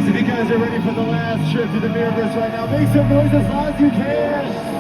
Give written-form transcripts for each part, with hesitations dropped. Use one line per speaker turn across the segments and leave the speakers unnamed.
If you guys are ready for the last trip to the Mirrorverse right now, make some noise as loud as you can.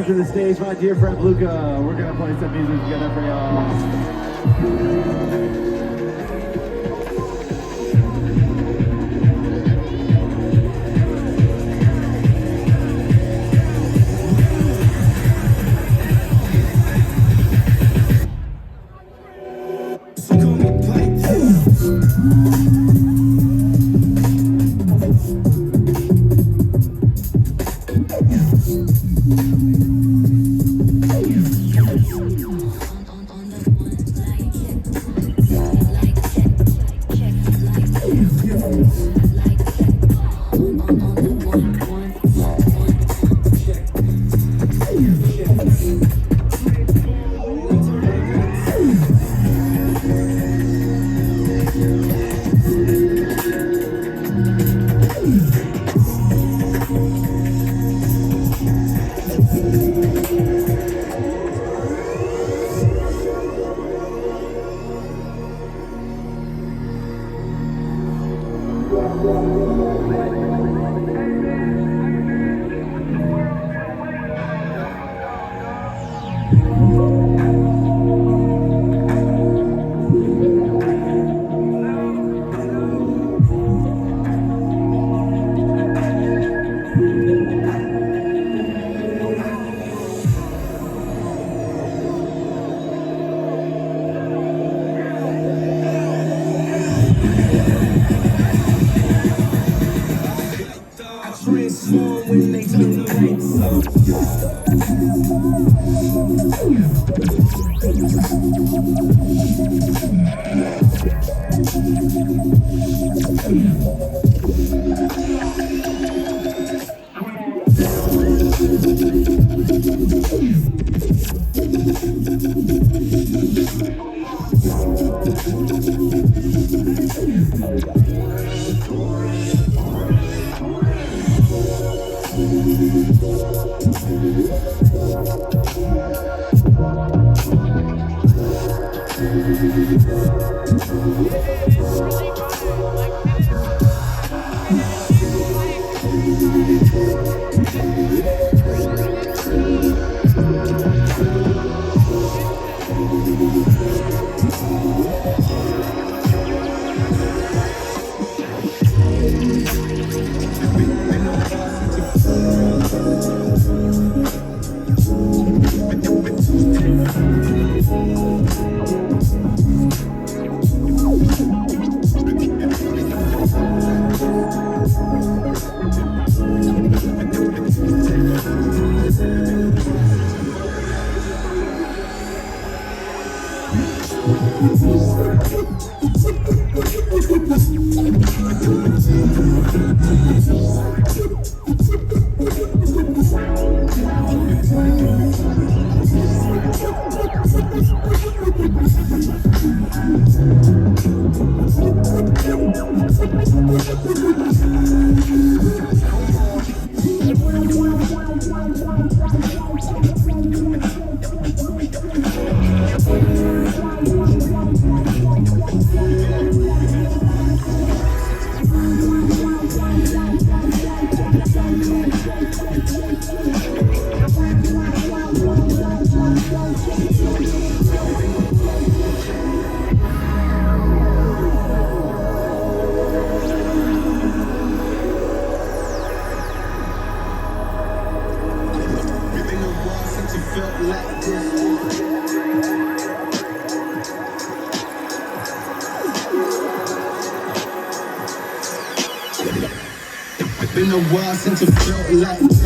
To the stage, my dear friend Blookah. We're gonna play some music together for y'all.
Been a while since it felt like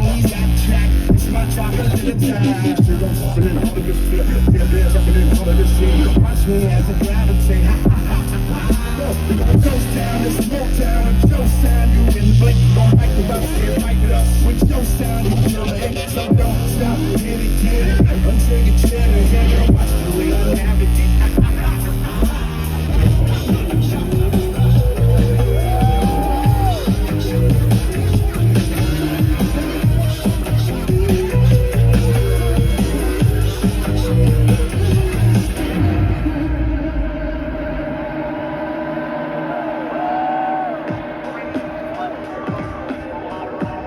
on that track. It's my chocolate in the time. Watch me as I gravitate. Ghost town, it's smoke town, and Joe sound. You in the blink, gon' back the bus, get right it up. With your sound, you feel the hate, so don't stop. Get it, until you chill it. Yeah, watch the way I navigate.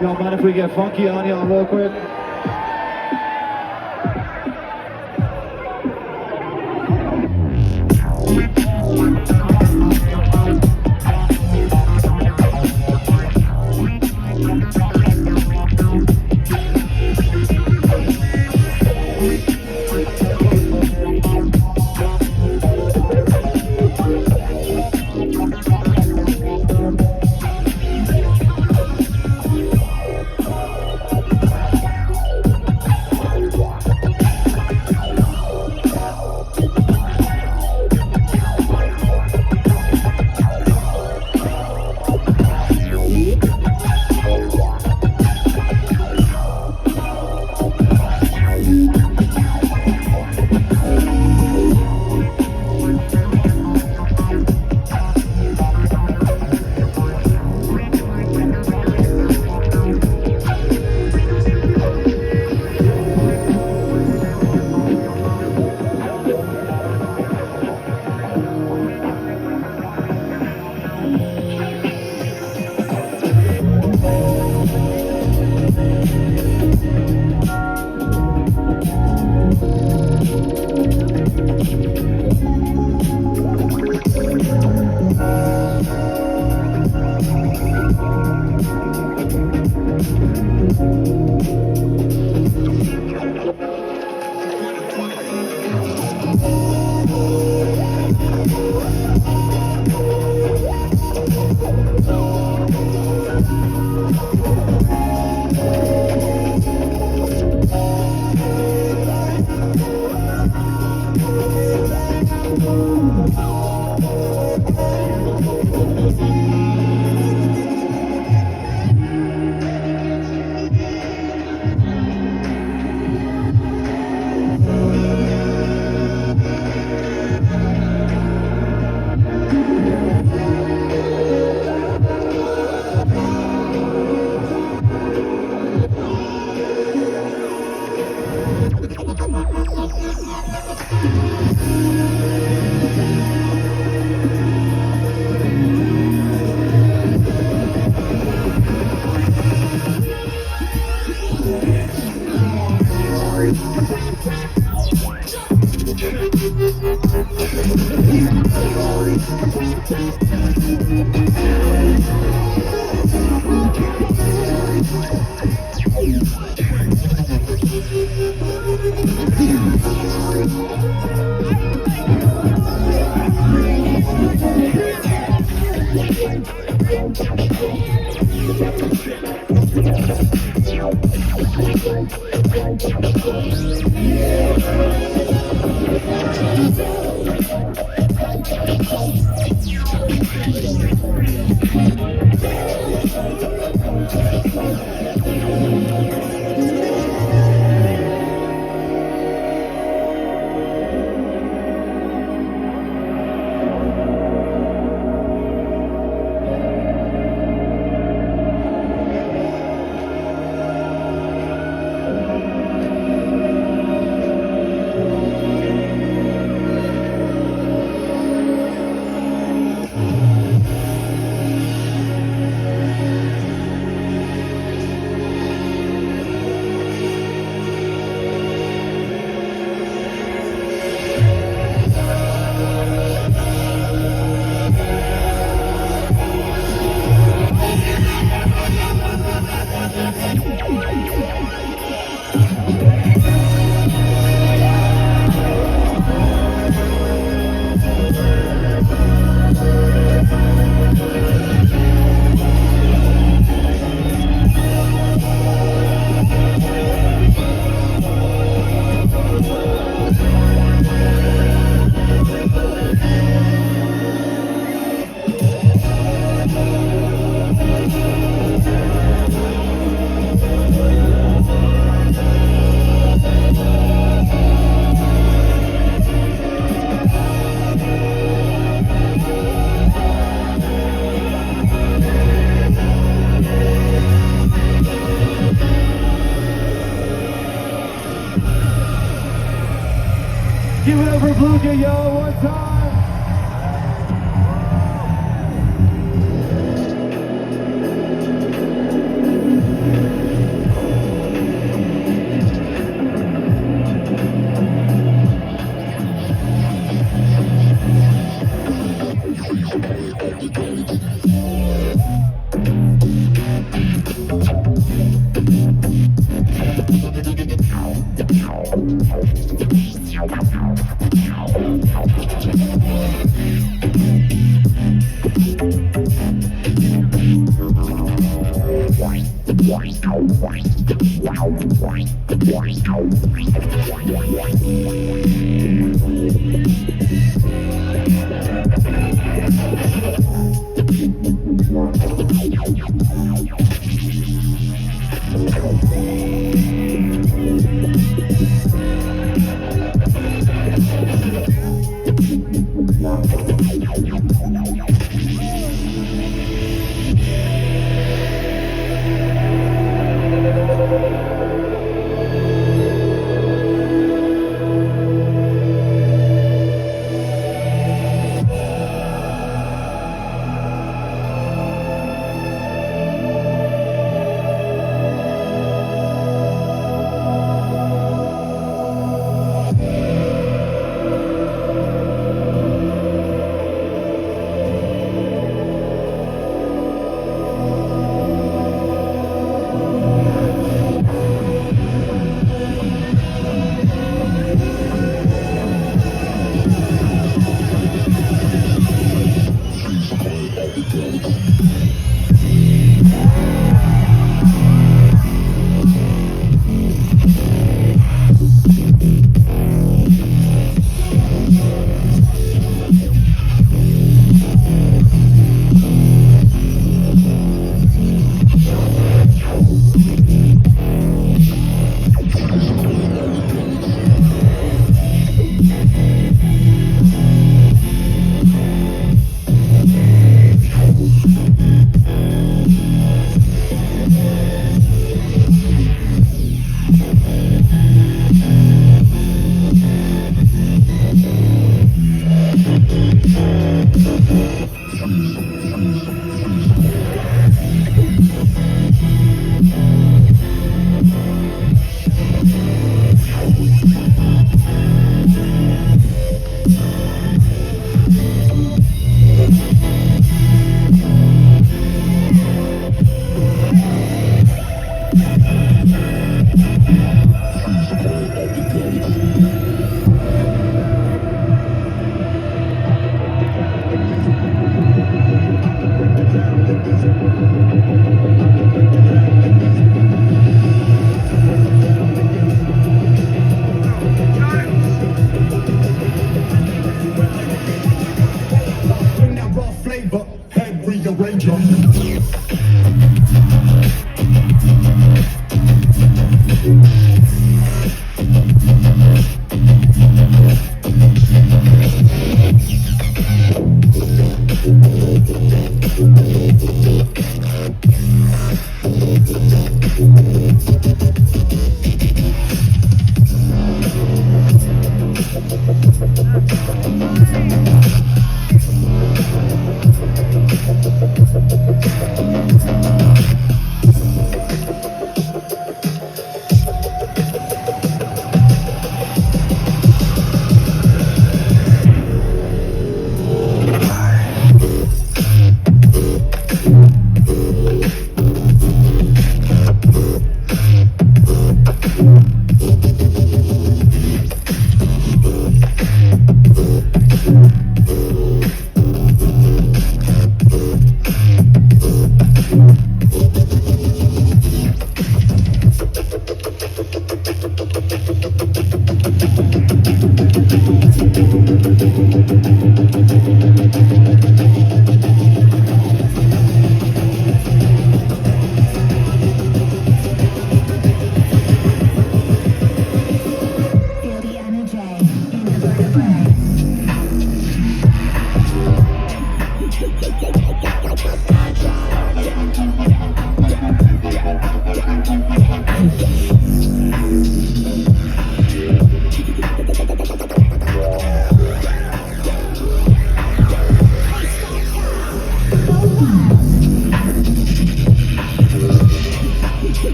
Y'all mind if we get funky on y'all real quick? Give it up for Blookah, yo, one time.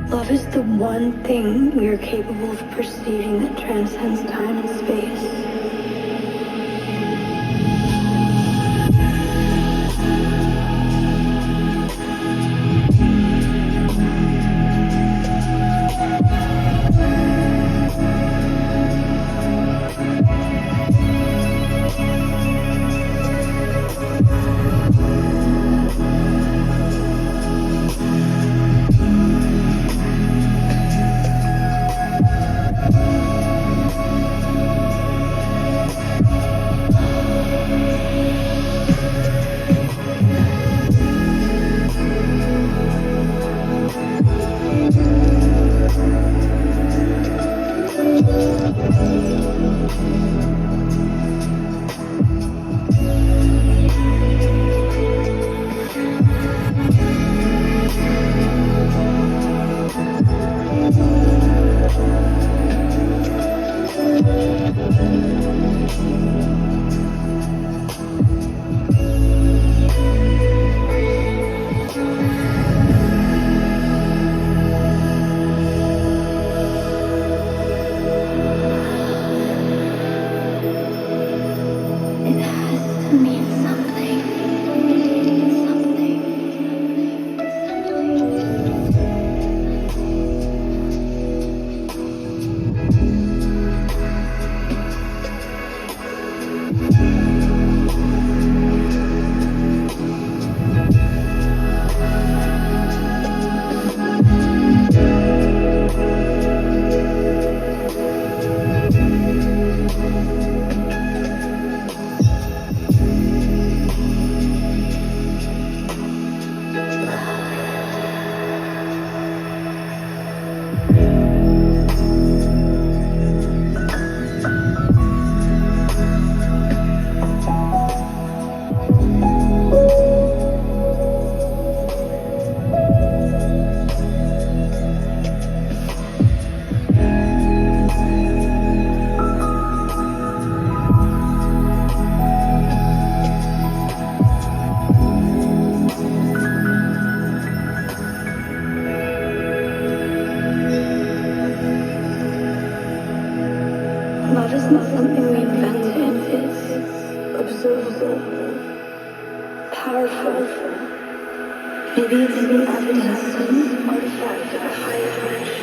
Love is the one thing we are capable of perceiving that transcends time and space. powerful. Maybe it's an evanescent artifact of a higher dimension.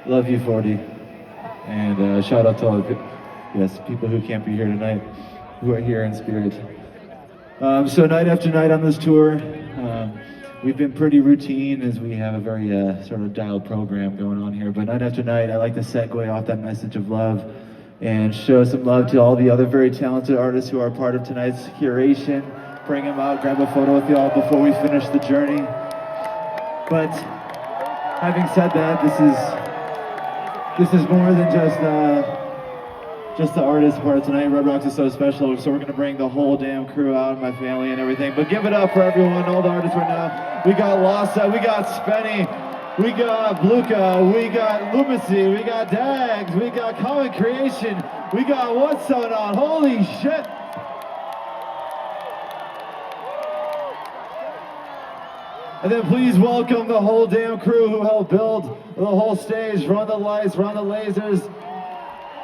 Love you, 40. And shout out to all the people who can't be here tonight, who are here in spirit. So night after night on this tour, we've been pretty routine as we have a very sort of dialed program going on here. But night after night, I like to segue off that message of love and show some love to all the other very talented artists who are part of tonight's curation. Bring them out, grab a photo with y'all before we finish the journey. But having said that, this is more than just the artist part tonight. Red Rocks is so special, so we're gonna bring the whole damn crew out, my family and everything. But give it up for everyone, all the artists right now. We got Lhasa, we got Spenny, we got Blookah, we got Lumacy, we got Dags, we got Common Creation, we got What's Going On. Holy shit! And then please welcome the whole damn crew who helped build the whole stage, run the lights, run the lasers.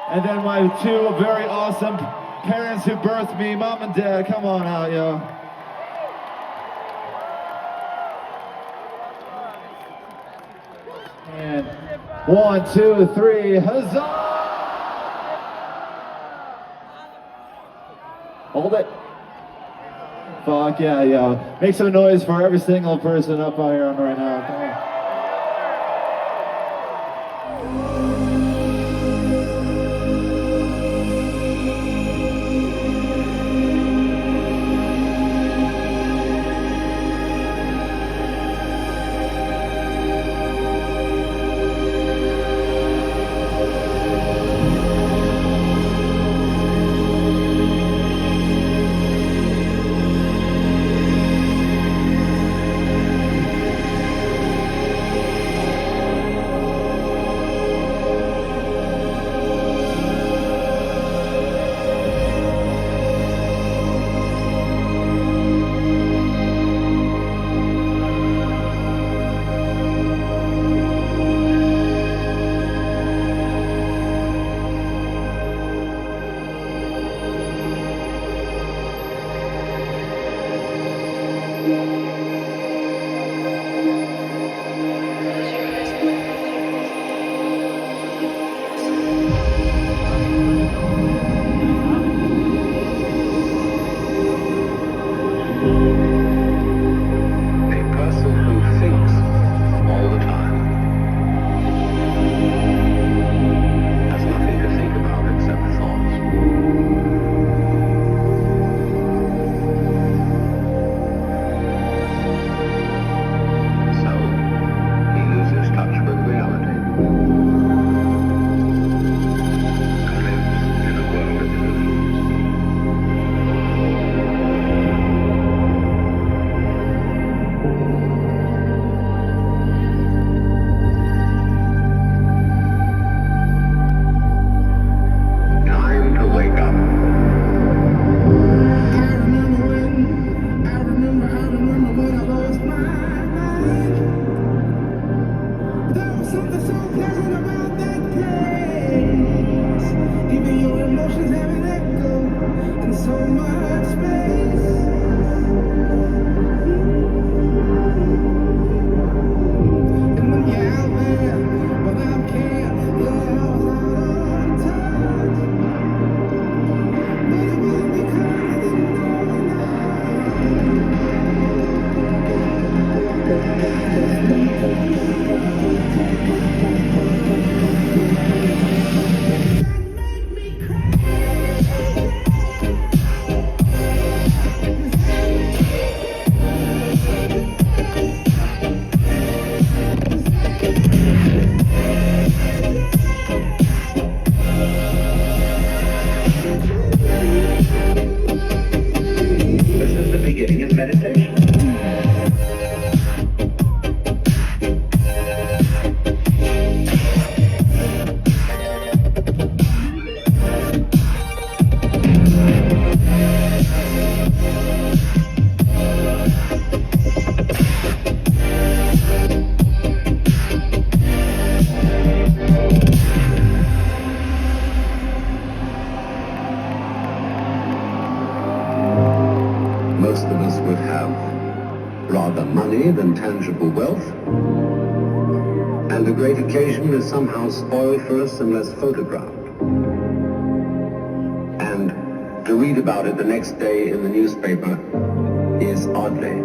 And then my two very awesome parents who birthed me, mom and dad, come on out, yo. And 1, 2, 3, huzzah! Hold it. Fuck yeah, yo. Make some noise for every single person up out here right now. Come on.
Something so pleasant about that place. Even your emotions have an echo in so much space. And when you're out there without care, you're out of touch. But it was because I didn't know
This is the beginning of meditation.
Most of us would have rather money than tangible wealth, and a great occasion is somehow spoiled for us unless photographed. And to read about it the next day in the newspaper is oddly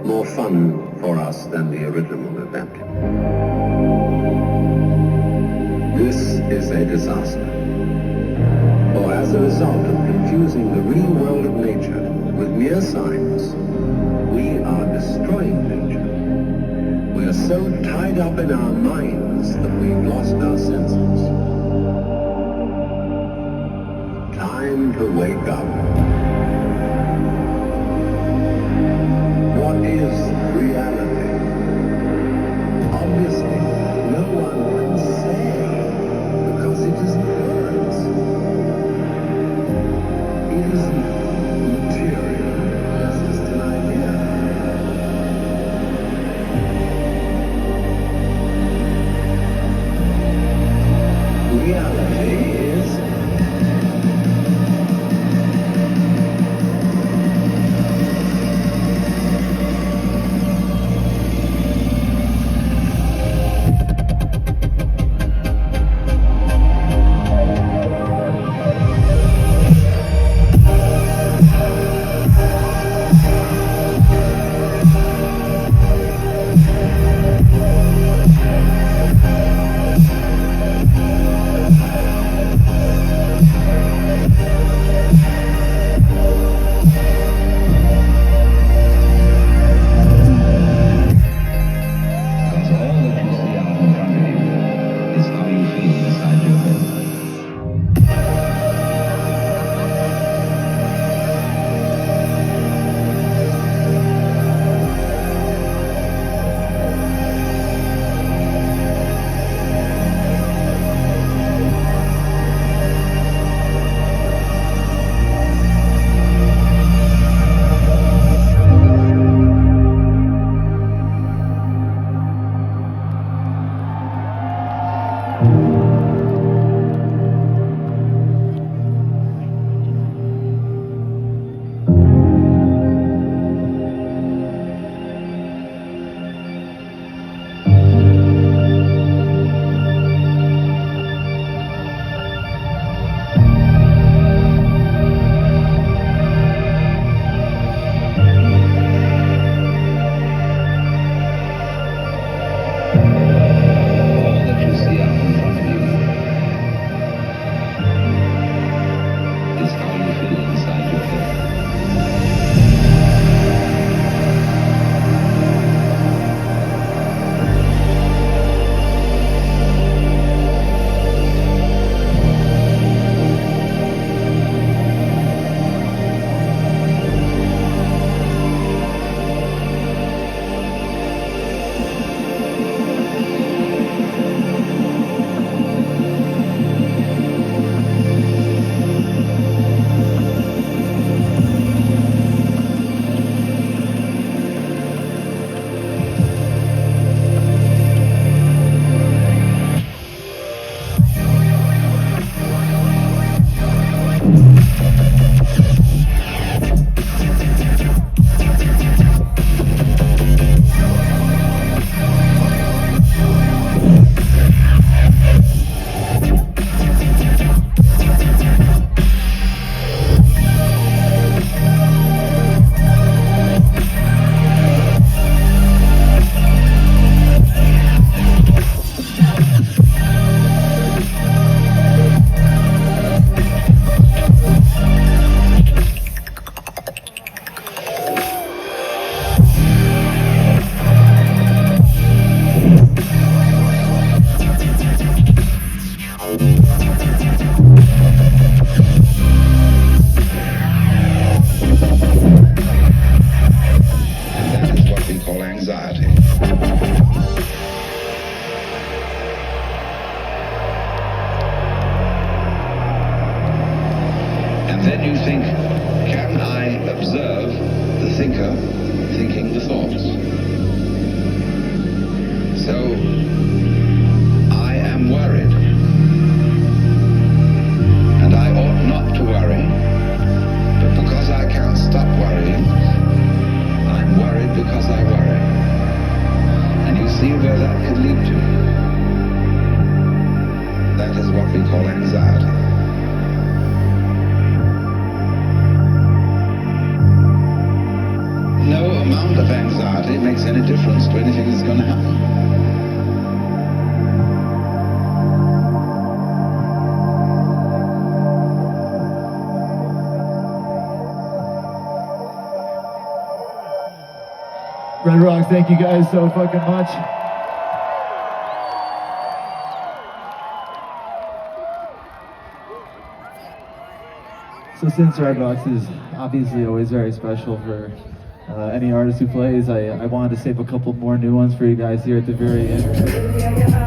more fun for us than the original event. This is a disaster. For as a result of confusing the real world of nature with mere signs, we are destroying nature. We are so tied up in our minds that we've lost our senses. Time to wake up. What is reality? Obviously, no one can say because it isn't words. It isn't material. It's just an idea. Reality is could lead to. That is what we call anxiety. No amount of anxiety makes any difference to anything that's going to happen.
Red Rocks, thank you guys so fucking much. So since Red Rocks is obviously always very special for any artist who plays, I wanted to save a couple more new ones for you guys here at the very end.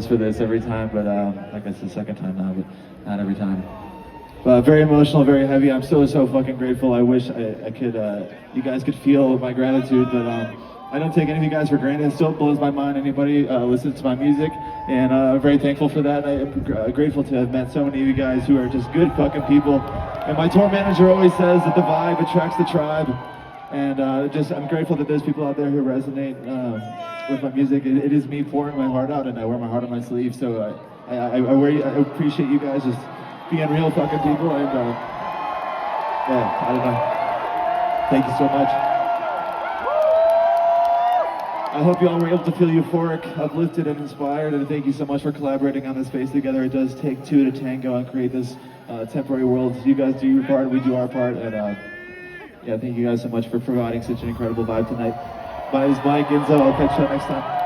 For this every time, but like it's the second time now, but not every time. But very emotional, very heavy. I'm so fucking grateful. I wish I could, you guys could feel my gratitude, but I don't take any of you guys for granted. It still blows my mind anybody listens to my music, and I'm very thankful for that. I'm grateful to have met so many of you guys who are just good fucking people. And my tour manager always says that the vibe attracts the tribe, and I'm grateful that there's people out there who resonate with my music. It is me pouring my heart out, and I wear my heart on my sleeve. So I appreciate you guys just being real fucking people, and yeah, I don't know. Thank you so much. I hope you all were able to feel euphoric, uplifted, and inspired, and thank you so much for collaborating on this space together. It does take two to tango and create this temporary world. You guys do your part, we do our part, and yeah, thank you guys so much for providing such an incredible vibe tonight. My name is Mike INZO. I'll catch you next time.